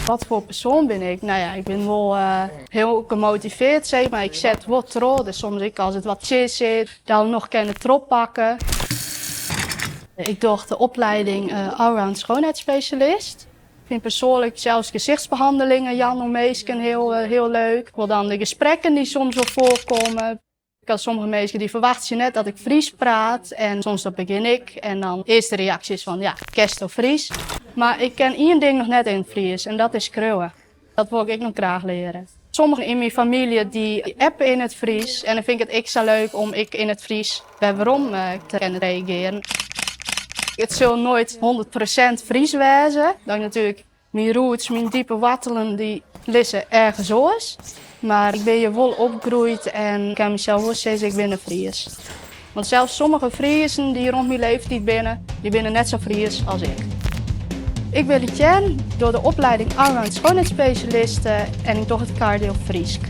Wat voor persoon ben ik? Nou ja, ik ben wel heel gemotiveerd, zeg maar. Ik zet wat erop, dus soms als het wat chis zit, dan nog kan het erop pakken. Ik doe de opleiding allround schoonheidsspecialist. Ik vind persoonlijk zelfs gezichtsbehandelingen, Jan Omeesken, heel leuk. Ik wil dan de gesprekken die soms wel voorkomen. Ik had sommige mensen die verwachten je net dat ik Fries praat en soms dat begin ik. En dan eerste reactie is van ja, kerst of Fries. Maar ik ken één ding nog net in het Fries en dat is kreuwen. Dat wil ik nog graag leren. Sommigen in mijn familie die appen in het Fries en dan vind ik het extra leuk om ik in het Fries bij waarom te kunnen reageren. Het zal nooit 100% Fries wezen. Dat ik natuurlijk mijn roots, mijn diepe wortelen, die liggen ergens anders. Maar ik ben hier wel opgegroeid en ik kan mezelf wel zeggen, ik ben een Fries. Want zelfs sommige Friesen die rond mijn leeftijd binnen, die binnen net zo Fries als ik. Ik ben Etienne door de opleiding allround schoonheidsspecialist en ik doe het cardio Friesk.